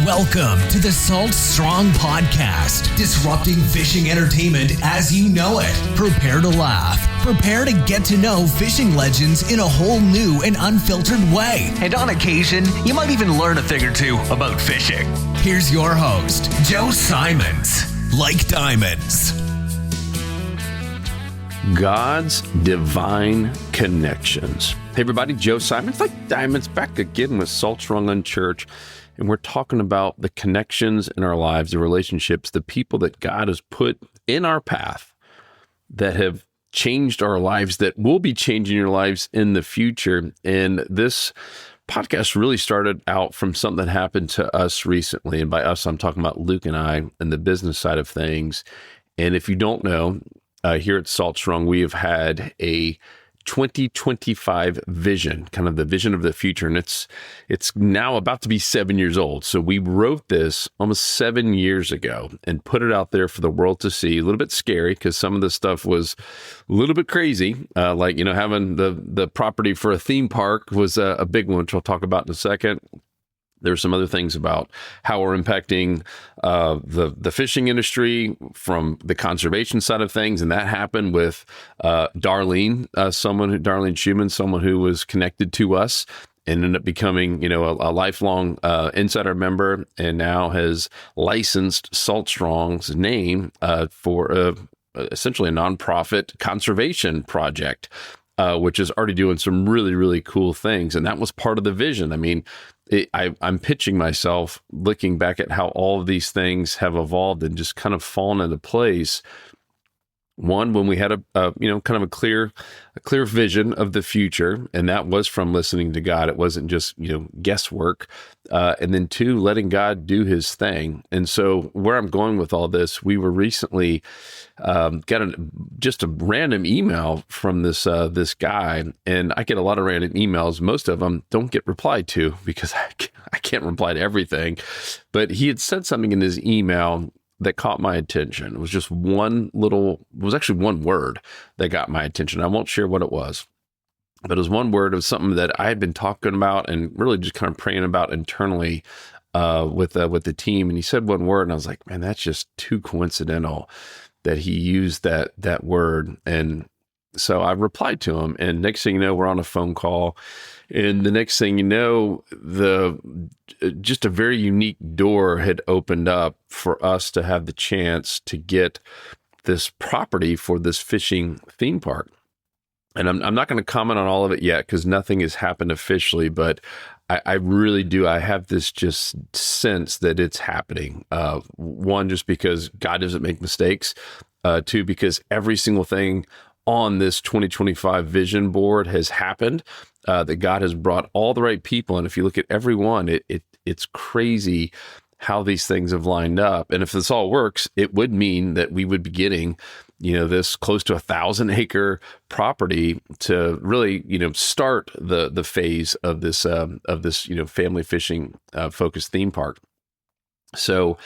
Welcome to the Salt Strong Podcast, disrupting fishing entertainment as you know it. Prepare to laugh. Prepare to get to know fishing legends in a whole new and unfiltered way. And on occasion, you might even learn a thing or two about fishing. Here's your host, Joe Simons. Like diamonds. God's divine connections. Hey everybody, Joe Simons, like diamonds, back again with Salt Strong UNCHURCHED. And we're talking about the connections in our lives, the relationships, the people that God has put in our path that have changed our lives, that will be changing your lives in the future. And this podcast really started out from something that happened to us recently. And by us, I'm talking about Luke and I and the business side of things. And if you don't know, here at Salt Strong, we have had a 2025 vision, kind of the vision of the future. And it's now about to be 7 years old. So we wrote this almost 7 years ago and put it out there for the world to see. A little bit scary because some of the stuff was a little bit crazy. Like, having the property for a theme park was a big one, which I'll talk about in a second. There's some other things about how we're impacting the fishing industry from the conservation side of things, and that happened with Darlene Schumann, someone who was connected to us and ended up becoming, a lifelong insider member, and now has licensed Salt Strong's name for essentially a nonprofit conservation project, which is already doing some really, really cool things, and that was part of the vision. I mean, I'm pitching myself, looking back at how all of these things have evolved and just kind of fallen into place. One, when we had kind of a clear vision of the future, and that was from listening to God. It wasn't just, guesswork. And then two, letting God do his thing. And so where I'm going with all this, we were recently got just a random email from this guy, and I get a lot of random emails. Most of them don't get replied to because I can't reply to everything. But he had said something in his email that caught my attention. It was just one word that got my attention. I won't share what it was, but it was one word. It was something that I had been talking about and really just kind of praying about internally with the team. And he said one word, and I was like, man, that's just too coincidental that he used that word. And so I replied to him, and next thing you know, we're on a phone call. And the next thing you know, just a very unique door had opened up for us to have the chance to get this property for this fishing theme park. And I'm not going to comment on all of it yet because nothing has happened officially, but I really do. I have this just sense that it's happening. One, just because God doesn't make mistakes. Two, because every single thing on this 2025 vision board has happened, that God has brought all the right people. And if you look at every one, it's crazy how these things have lined up. And if this all works, it would mean that we would be getting, this close to 1,000-acre property to really, start the phase of this family fishing focused theme park. So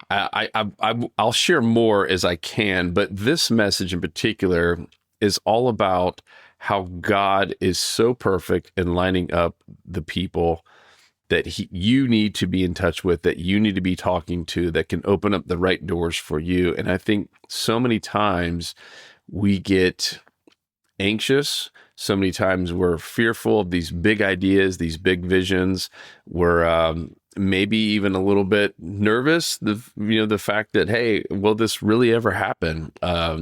I'll share more as I can, but this message in particular is all about how God is so perfect in lining up the people that you need to be in touch with, that you need to be talking to, that can open up the right doors for you. And I think so many times we get anxious. So many times we're fearful of these big ideas, these big visions. We're maybe even a little bit nervous. The fact that, hey, will this really ever happen? I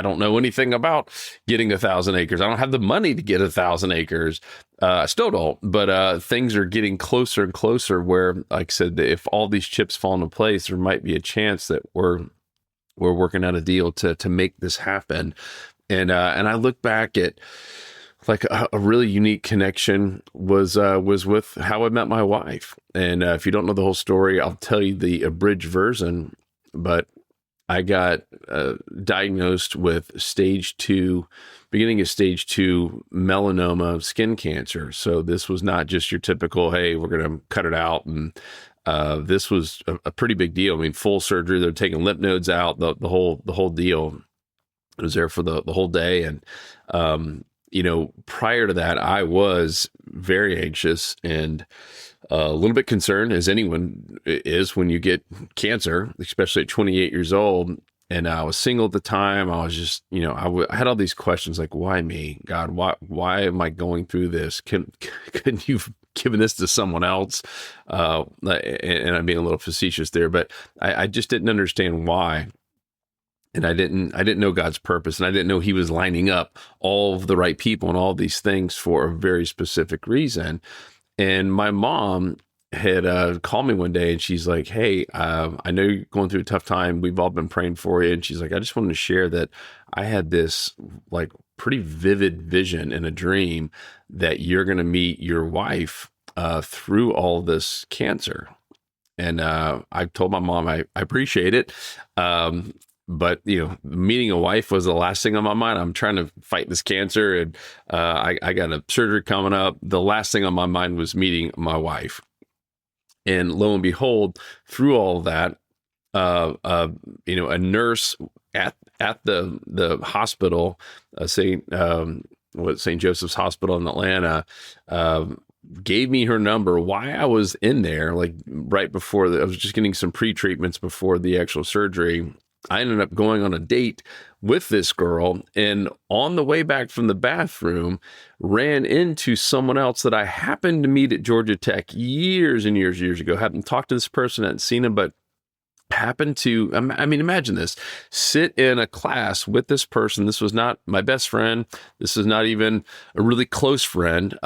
don't know anything about getting 1,000 acres. I don't have the money to get 1,000 acres. I still don't. But things are getting closer and closer. Where, like I said, if all these chips fall into place, there might be a chance that we're working out a deal to make this happen. And I look back at like a really unique connection was with how I met my wife. And if you don't know the whole story, I'll tell you the abridged version. But I got diagnosed with beginning of stage 2 melanoma skin cancer. So this was not just your typical, hey, we're going to cut it out. And this was a pretty big deal. I mean, full surgery. They're taking lymph nodes out, the whole deal. I was there for the whole day. And, prior to that, I was very anxious and a little bit concerned, as anyone is when you get cancer, especially at 28 years old. And I was single at the time. I was just, I had all these questions like, why me, God? Why am I going through this? Couldn't you given this to someone else? And I'm being a little facetious there, but I just didn't understand why. And I didn't know God's purpose, and I didn't know he was lining up all of the right people and all these things for a very specific reason. And my mom had called me one day, and she's like, hey, I know you're going through a tough time. We've all been praying for you. And she's like, I just wanted to share that I had this like pretty vivid vision and a dream that you're going to meet your wife through all this cancer. And I told my mom, I appreciate it. But, meeting a wife was the last thing on my mind. I'm trying to fight this cancer, and I got a surgery coming up. The last thing on my mind was meeting my wife. And lo and behold, through all of that, a nurse at the hospital, St. Joseph's Hospital in Atlanta, gave me her number. Why I was in there, like right before I was just getting some pre-treatments before the actual surgery. I ended up going on a date with this girl, and on the way back from the bathroom, ran into someone else that I happened to meet at Georgia Tech years and years ago. Hadn't talked to this person, hadn't seen him, but happened to, imagine this, sit in a class with this person. This was not my best friend. This is not even a really close friend,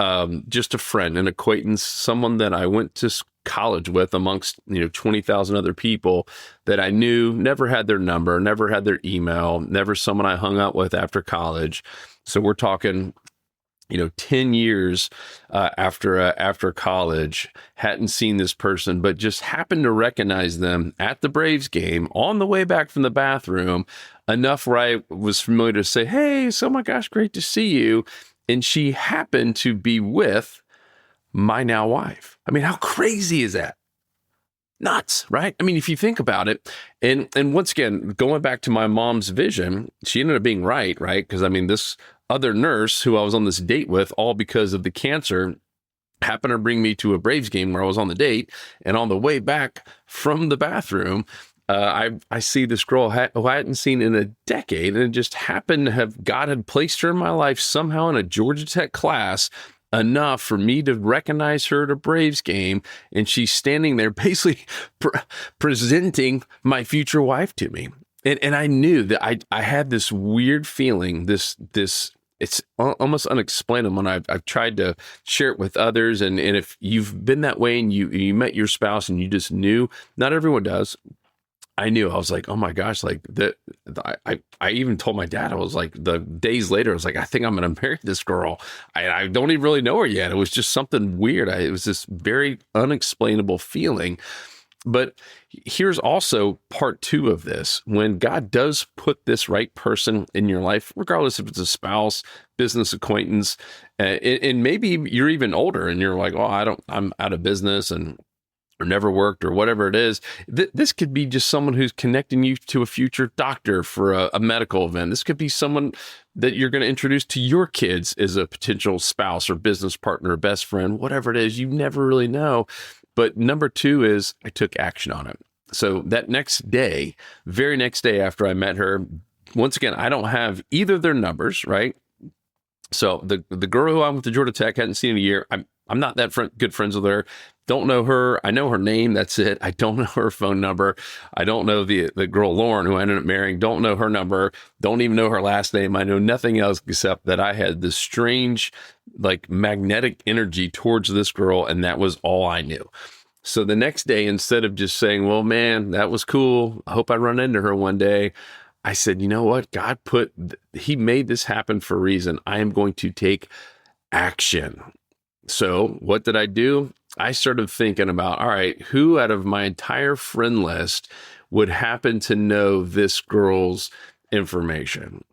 just a friend, an acquaintance, someone that I went to college with amongst 20,000 other people that I knew, never had their number, never had their email, never someone I hung out with after college. So we're talking 10 years after college, hadn't seen this person, but just happened to recognize them at the Braves game on the way back from the bathroom, enough where I was familiar to say, hey, so my gosh, great to see you. And she happened to be with my now wife. How crazy is that? Nuts, right? If you think about it, and once again, going back to my mom's vision, she ended up being right? Because this other nurse who I was on this date with, all because of the cancer, happened to bring me to a Braves game where I was on the date, and on the way back from the bathroom, I see this girl who I hadn't seen in a decade, and it just happened to have God had placed her in my life somehow in a Georgia Tech class, enough for me to recognize her at a Braves game, and she's standing there basically presenting my future wife to me. And I knew that I had this weird feeling, this it's almost unexplainable. And I've tried to share it with others. And if you've been that way and you met your spouse and you just knew, not everyone does. I knew. I was like, oh my gosh, like I even told my dad, I was like, the days later, I was like, I think I'm going to marry this girl. I don't even really know her yet. It was just something weird. It was this very unexplainable feeling. But here's also part two of this. When God does put this right person in your life, regardless if it's a spouse, business acquaintance, and maybe you're even older and you're like, oh, I'm out of business or never worked or whatever it is. This could be just someone who's connecting you to a future doctor for a medical event. This could be someone that you're going to introduce to your kids as a potential spouse or business partner or best friend, whatever it is. You never really know. But number two is I took action on it. So that next day, very next day after I met her, once again, I don't have either of their numbers, right? So the girl who I'm with the Georgia Tech, hadn't seen in a year. I'm not that good friends with her. Don't know her. I know her name. That's it. I don't know her phone number. I don't know the girl Lauren who I ended up marrying. Don't know her number. Don't even know her last name. I know nothing else except that I had this strange, like magnetic energy towards this girl, and that was all I knew. So the next day, instead of just saying, well, man, that was cool, I hope I run into her one day, I said, you know what? He made this happen for a reason. I am going to take action. So what did I do? I started thinking about, all right, who out of my entire friend list would happen to know this girl's information?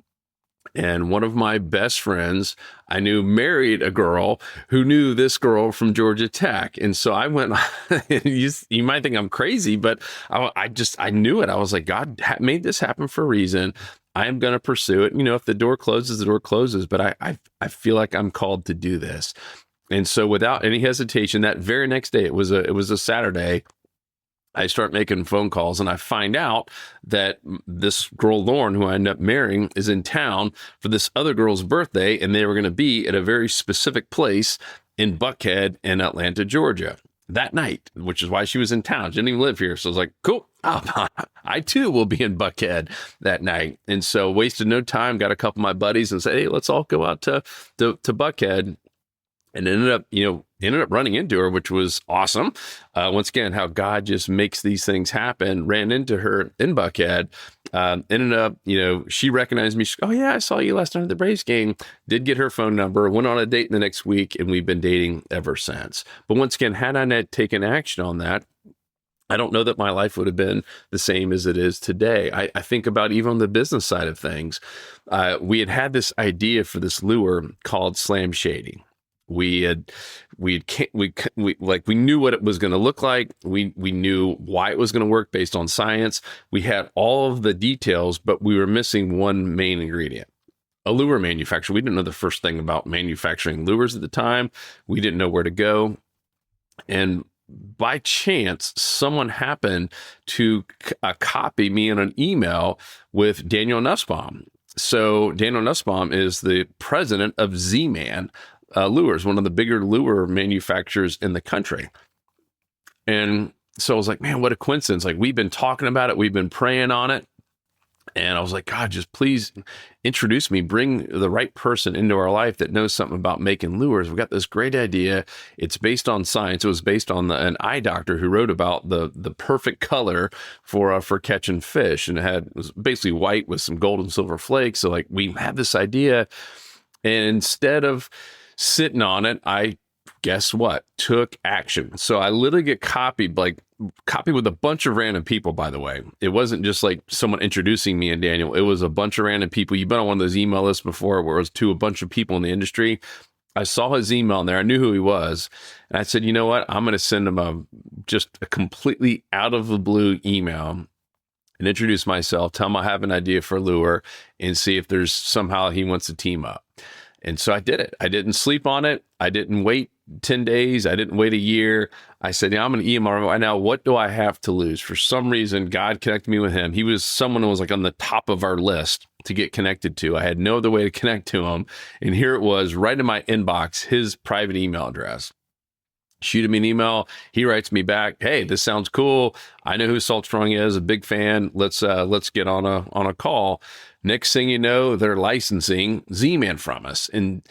And one of my best friends I knew married a girl who knew this girl from Georgia Tech. And so I went, you might think I'm crazy, but I knew it. I was like, God made this happen for a reason. I am going to pursue it. If the door closes, the door closes, but I feel like I'm called to do this. And so without any hesitation, that very next day, it was a Saturday, I start making phone calls, and I find out that this girl, Lauren, who I end up marrying, is in town for this other girl's birthday, and they were going to be at a very specific place in Buckhead in Atlanta, Georgia that night, which is why she was in town. She didn't even live here. So I was like, cool. I too will be in Buckhead that night. And so wasted no time, got a couple of my buddies and said, hey, let's all go out to Buckhead. And ended up running into her, which was awesome. Once again, how God just makes these things happen. Ran into her in Buckhead. Ended up, she recognized me. She goes, oh yeah, I saw you last night at the Braves game. Did get her phone number. Went on a date the next week, and we've been dating ever since. But once again, had I not taken action on that, I don't know that my life would have been the same as it is today. I think about even on the business side of things. We had this idea for this lure called Slam Shady. We knew what it was going to look like. We knew why it was going to work based on science. We had all of the details, but we were missing one main ingredient: a lure manufacturer. We didn't know the first thing about manufacturing lures at the time. We didn't know where to go. And by chance, someone happened to copy me in an email with Daniel Nussbaum. So Daniel Nussbaum is the president of Z-Man Lures, one of the bigger lure manufacturers in the country. And so I was like, man, what a coincidence. Like, we've been talking about it. We've been praying on it. And I was like, God, just please introduce me, bring the right person into our life that knows something about making lures. We've got this great idea. It's based on science. It was based on an eye doctor who wrote about the perfect color for catching fish. And it was basically white with some gold and silver flakes. So like, we had this idea, and instead of sitting on it, I, guess what, took action. So I literally get copied with a bunch of random people, by the way. It wasn't just like someone introducing me and Daniel. It was a bunch of random people. You've been on one of those email lists before where it was to a bunch of people in the industry. I saw his email in there. I knew who he was. And I said, you know what? I'm going to send him just a completely out of the blue email and introduce myself, tell him I have an idea for a lure, and see if there's somehow he wants to team up. And so I did it. I didn't sleep on it. I didn't wait 10 days. I didn't wait a year. I said, I'm going to email him right now. What do I have to lose? For some reason, God connected me with him. He was someone who was like on the top of our list to get connected to. I had no other way to connect to him. And here it was right in my inbox, his private email address. Shoot him an email. He writes me back, hey, this sounds cool. I know who Salt Strong is, a big fan. Let's get on a call. Next thing you know, they're licensing Z-Man from us. And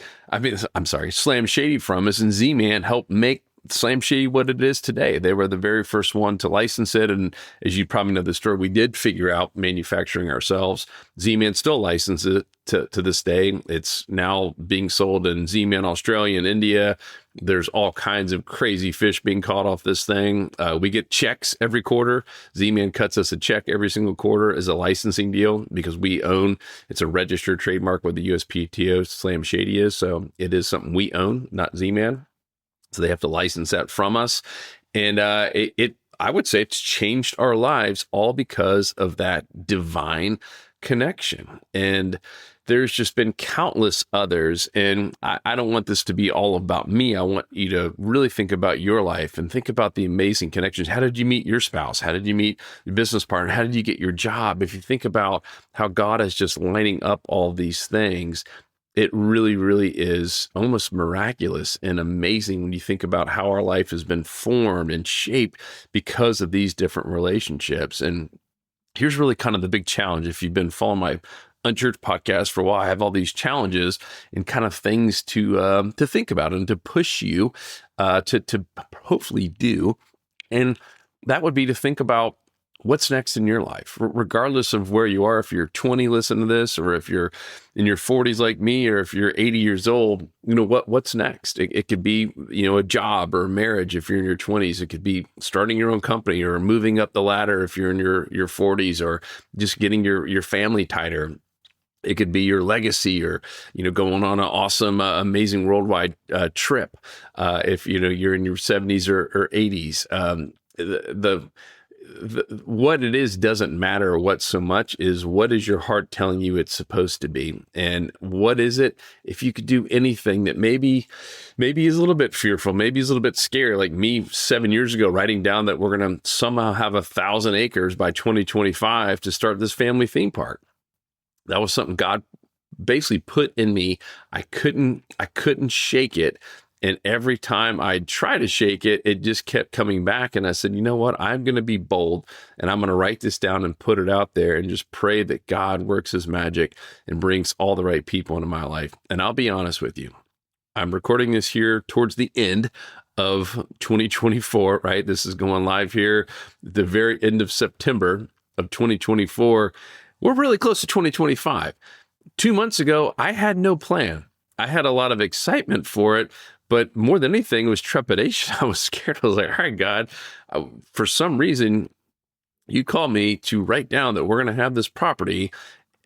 Slam Shady from us, and Z-Man helped make Slam Shady what it is today. They were the very first one to license it. And as you probably know the story, we did figure out manufacturing ourselves. Z-Man still licenses it to this day. It's now being sold in Z-Man Australia and India. There's all kinds of crazy fish being caught off this thing. We get checks every quarter. Z-Man cuts us a check every single quarter as a licensing deal because it's a registered trademark with the USPTO Slam Shady is. So it is something we own, not Z-Man. So they have to license that from us. And I would say it's changed our lives all because of that divine connection. And there's just been countless others. And I don't want this to be all about me. I want you to really think about your life and think about the amazing connections. How did you meet your spouse? How did you meet your business partner? How did you get your job? If you think about how God is just lining up all these things, it really, really is almost miraculous and amazing when you think about how our life has been formed and shaped because of these different relationships. And here's really kind of the big challenge. If you've been following my Unchurched podcast for a while, I have all these challenges and kind of things to think about and to push you to hopefully do. And that would be to think about what's next in your life, regardless of where you are. If you're 20, listen to this, or if you're in your 40s like me, or if you're 80 years old, what's next? It could be, a job or a marriage. If you're in your 20s, it could be starting your own company or moving up the ladder. If you're in your 40s, or just getting your family tighter. It could be your legacy, or, going on an awesome, amazing worldwide trip. If, you're in your 70s or 80s, what it is doesn't matter what so much is what is your heart telling you it's supposed to be. And what is it? If you could do anything that maybe is a little bit fearful, maybe is a little bit scary, like me 7 years ago, writing down that we're going to somehow have 1,000 acres by 2025 to start this family theme park. That was something God basically put in me. I couldn't shake it. And every time I'd try to shake it, it just kept coming back. And I said, you know what? I'm going to be bold and I'm going to write this down and put it out there and just pray that God works his magic and brings all the right people into my life. And I'll be honest with you. I'm recording this here towards the end of 2024, right? This is going live here at the very end of September of 2024. We're really close to 2025. 2 months ago, I had no plan. I had a lot of excitement for it, but more than anything, it was trepidation. I was scared. I was like, all right, God, for some reason, you called me to write down that we're going to have this property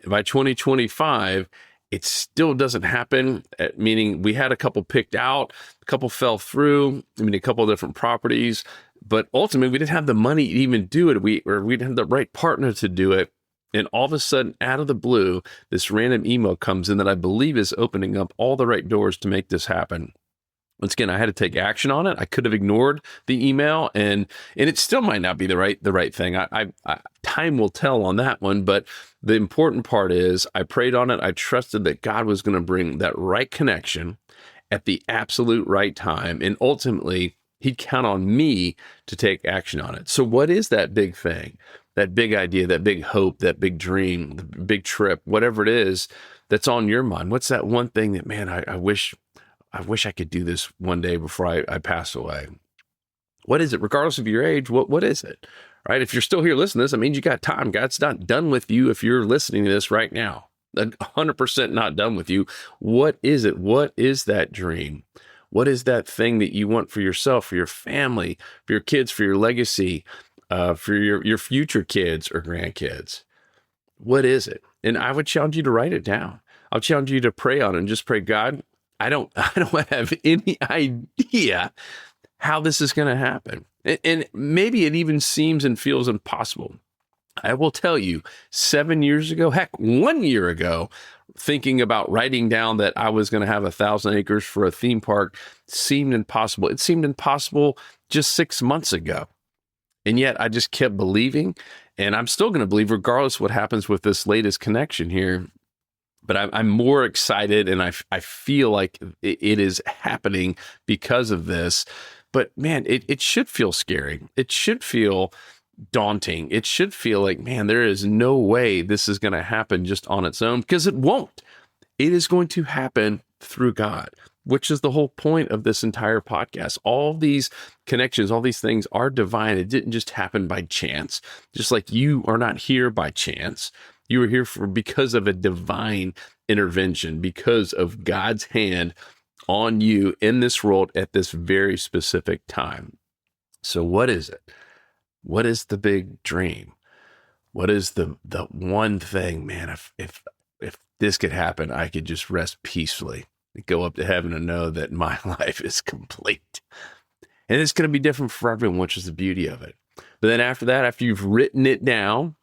by 2025. It still doesn't happen, meaning we had a couple picked out, a couple fell through, a couple of different properties, but ultimately we didn't have the money to even do it. We didn't have the right partner to do it. And all of a sudden, out of the blue, this random email comes in that I believe is opening up all the right doors to make this happen. Once again, I had to take action on it. I could have ignored the email, and it still might not be the right thing. Time will tell on that one. But the important part is I prayed on it. I trusted that God was going to bring that right connection at the absolute right time, and ultimately, he'd count on me to take action on it. So what is that big thing, that big idea, that big hope, that big dream, the big trip, whatever it is that's on your mind? What's that one thing that, man, I wish I could do this one day before I pass away? What is it? Regardless of your age, what is it? Right? If you're still here listening to this, it means you got time. God's not done with you if you're listening to this right now. 100% not done with you. What is it? What is that dream? What is that thing that you want for yourself, for your family, for your kids, for your legacy, for your future kids or grandkids? What is it? And I would challenge you to write it down. I'll challenge you to pray on it and just pray, God, I don't have any idea how this is going to happen. And maybe it even seems and feels impossible. I will tell you, 7 years ago, heck, 1 year ago, thinking about writing down that I was going to have 1,000 acres for a theme park seemed impossible. It seemed impossible just 6 months ago. And yet I just kept believing, and I'm still going to believe regardless what happens with this latest connection here. But I'm more excited, and I feel like it is happening because of this. But man, it should feel scary. It should feel daunting. It should feel like, man, there is no way this is going to happen just on its own, because it won't. It is going to happen through God, which is the whole point of this entire podcast. All these connections, all these things are divine. It didn't just happen by chance, just like you are not here by chance. You were here because of a divine intervention, because of God's hand on you in this world at this very specific time. So what is it? What is the big dream? What is the one thing, man, if this could happen, I could just rest peacefully and go up to heaven and know that my life is complete. And it's going to be different for everyone, which is the beauty of it. But then after that, after you've written it down,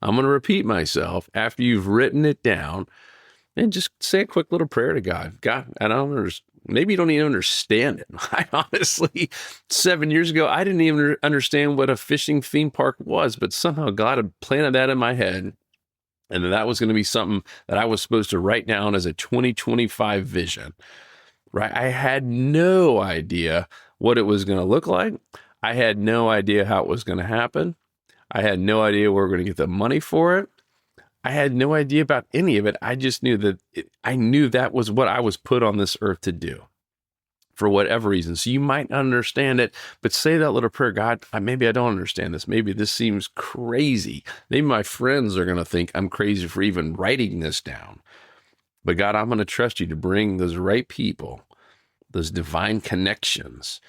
I'm going to repeat myself. After you've written it down, and just say a quick little prayer to God. God, I don't understand. Maybe you don't even understand it. I honestly, 7 years ago, I didn't even understand what a fishing theme park was, but somehow God had planted that in my head. And that was going to be something that I was supposed to write down as a 2025 vision, right? I had no idea what it was going to look like. I had no idea how it was going to happen. I had no idea where we're going to get the money for it. I had no idea about any of it. I just knew that I knew that was what I was put on this earth to do for whatever reason. So you might not understand it, but say that little prayer, God, maybe I don't understand this. Maybe this seems crazy. Maybe my friends are going to think I'm crazy for even writing this down. But God, I'm going to trust you to bring those right people, those divine connections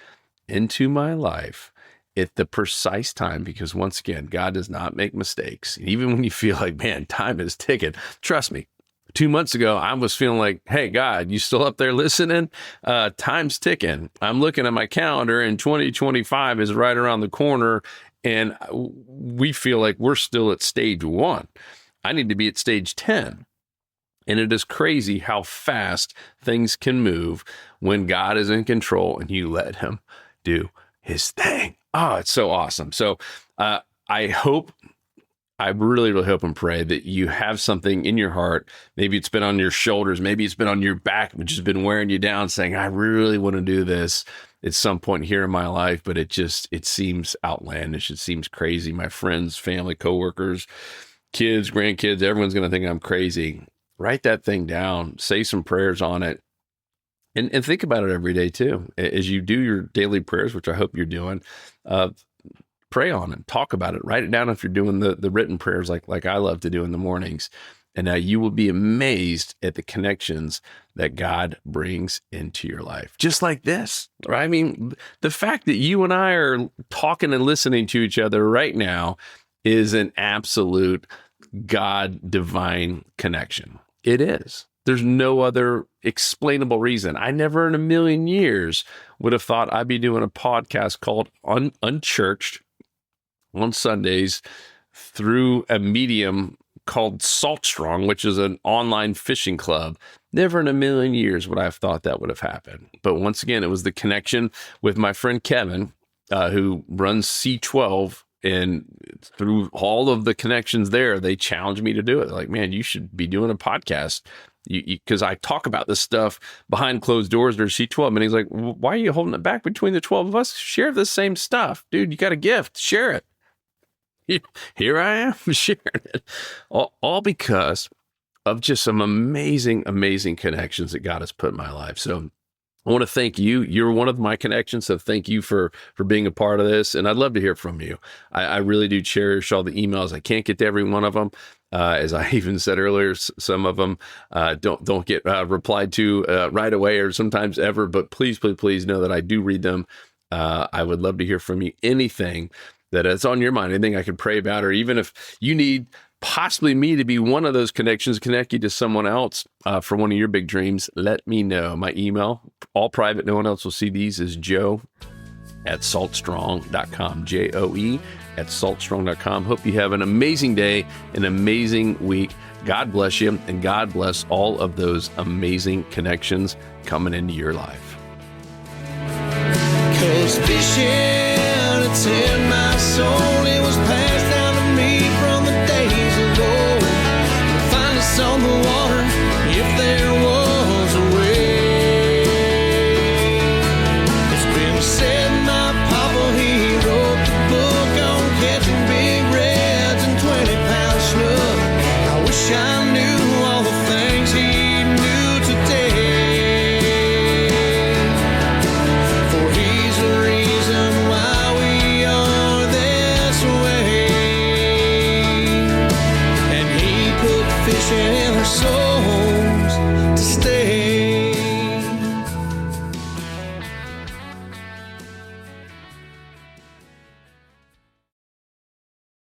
into my life at the precise time, because once again, God does not make mistakes. And even when you feel like, man, time is ticking, trust me, 2 months ago, I was feeling like, hey, God, you still up there listening? Time's ticking. I'm looking at my calendar and 2025 is right around the corner. And we feel like we're still at stage 1. I need to be at stage 10. And it is crazy how fast things can move when God is in control and you let him do his thing. Oh, it's so awesome. So I really, really hope and pray that you have something in your heart. Maybe it's been on your shoulders. Maybe it's been on your back, which has been wearing you down, saying, I really want to do this at some point here in my life, but it seems outlandish. It seems crazy. My friends, family, coworkers, kids, grandkids, everyone's going to think I'm crazy. Write that thing down, say some prayers on it, and think about it every day too. As you do your daily prayers, which I hope you're doing, pray on it, talk about it, write it down if you're doing the written prayers like I love to do in the mornings. And you will be amazed at the connections that God brings into your life. Just like this, right? I mean, the fact that you and I are talking and listening to each other right now is an absolute God divine connection. It is. There's no other explainable reason. I never in a million years would have thought I'd be doing a podcast called Unchurched on Sundays through a medium called Salt Strong, which is an online fishing club. Never in a million years would I have thought that would have happened. But once again, it was the connection with my friend Kevin, who runs C12. And through all of the connections there, they challenged me to do it. They're like, man, you should be doing a podcast. Because I talk about this stuff behind closed doors during C12. And he's like, why are you holding it back between the 12 of us? Share the same stuff. Dude, you got a gift. Share it. Here I am sharing it. All because of just some amazing, amazing connections that God has put in my life. So I want to thank you. You're one of my connections, so thank you for being a part of this. And I'd love to hear from you. I really do cherish all the emails. I can't get to every one of them. As I even said earlier, some of them don't get replied to right away or sometimes ever. But please, please, please know that I do read them. I would love to hear from you. Anything that is on your mind, anything I could pray about, or even if you need possibly me to be one of those connections, connect you to someone else for one of your big dreams, let me know. My email, all private, no one else will see these, is joe@saltstrong.com, joe@saltstrong.com. Hope you have an amazing day, an amazing week. God bless you, and God bless all of those amazing connections coming into your life. 'Cause fishing, it's in my soul, it was pain.